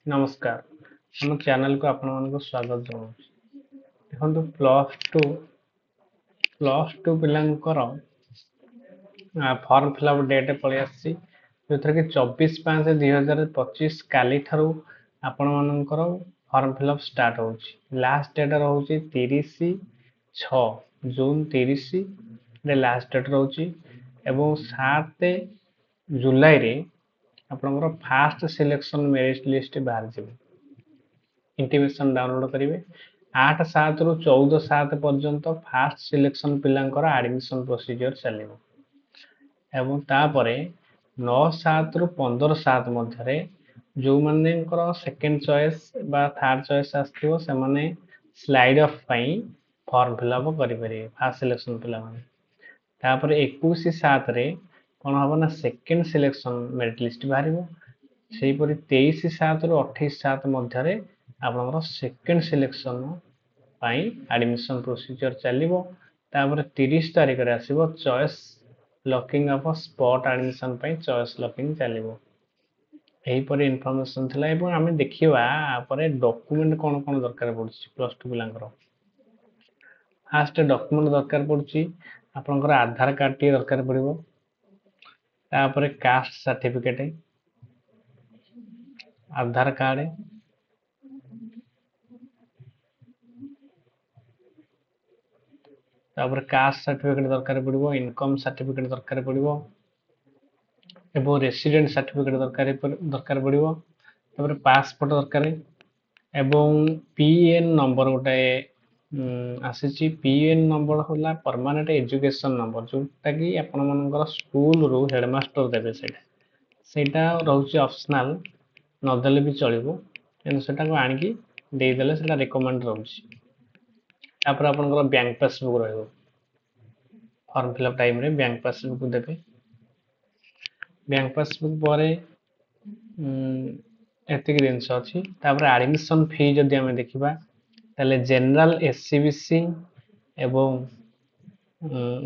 नमस्कार हम चैनल को आपण मानको स्वागत जनाऊँ देखो प्लस टू पिलांकर फॉर्म फिलअप डेट पलि आसी जो कि 24/5/2025 काली ठारू आपण मानकर फॉर्म फिलअप स्टार्ट होची लास्ट डेट रहउची 30/6 जून 30 रे लास्ट डेट रहउची एवं 7 जुलाई रे आपनकर फास्ट सिलेक्शन मेरिट लिस्ट बाहर जिवे इंटीमेशन डाउनलोड करेंगे 8/7 रु 14/7 पर्यंत फास्ट सिलेक्शन पिलांकर एडमिशन प्रोसीजर चलिबो एवं तापरे 9/7 रु 15/7 मध्यरे जो मानेकर सेकंड चॉइस बा थर्ड चॉइस आस्थिबो से माने स्लाइड ऑफ पई फॉर्म फिलअप करि परिबे फास्ट सिलेक्शन पिला माने तापरे 21/7 रे कोन हबो ना सेकंड सिलेक्शन मेरिट लिस्ट बाहरिबो सेहीपरि 23/7 रु 28/7 मध्यरे आपनकर सेकंड सिलेक्शन पाई एडमिशन प्रोसीजर चलिबो तापर 30 तारिख रे आसीबो choice locking of spot admission पाई चॉइस लॉकिंग चलिबो एही परि इन्फॉर्मेशन थिला एवं आमे देखिबा आपरे डॉक्यूमेंट कोन कोन दरकार पड़छि प्लस 2 पिलांकर फास्ट डॉक्यूमेंट दरकार पड़छि आपनकर आधार कार्ड टी दरकार पड़िबो तापर कास्ट सर्टिफिकेट आधार कार्ड तापर कास्ट सर्टिफिकेट दरकार पड़िबो इनकम सर्टिफिकेट दरकार पड़िबो एवं रेसिडेंट सर्टिफिकेट दरकार पड़िबो तापर पासपोर्ट दरकार एवं पीएन नंबर गोटे आसीची पीएन नंबर होला परमानेंट एजुकेशन नंबर जोटा कि आपण मानकर स्कूल रो हेडमास्टर देबे सेटा रहउची ऑप्शनल न देले भी चलिबो एन सेटा को आनी की दे देले सेटा रिकमेंड रहउची तापर आपनकर बैंक पासबुक रहइबो फॉर्म फिलअप टाइम रे बैंक पासबुक देबे बैंक पासबुक परे एतिक जिनस अछि तापर एडमिशन फी जदि हमें देखिबा ताले जनरल एससीबीसी एवं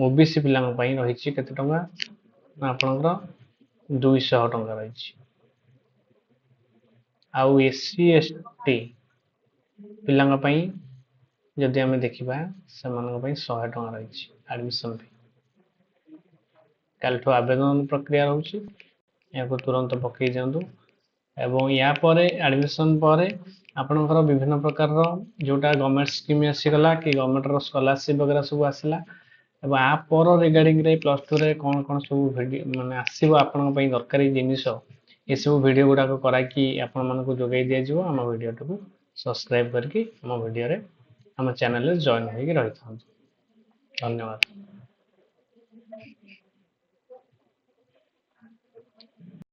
ओबीसी पिलांग पई रहिछि केते टंका आपनकर 200 टंका रहिछि आउ एससी एसटी पिलांग पई जदि हमें देखिबा समान पई 100 टंका रहिछि एडमिशन फी कालठो आवेदन प्रक्रिया रहउछि याको तुरंत पकई जांदु एवं या परे एडमिशन परे आपनकर विभिन्न प्रकार रो जोटा गवर्नमेंट स्कीम आसी गला कि गवर्नमेंट रो स्कॉलरशिप वगैरह सब आसिला एवं आ पर रिगार्डिंग रे प्लस 2 रे कोन कोन सब वीडियो माने आसीबो आपन पई दरकारी जिनिस ए सब वीडियो गुडा को करा कि आपन मन को जोगाई दिया जिवो हम वीडियो को सब्सक्राइब करके हम वीडियो रे हम चैनल रे जॉइन होई रहिथां धन्यवाद।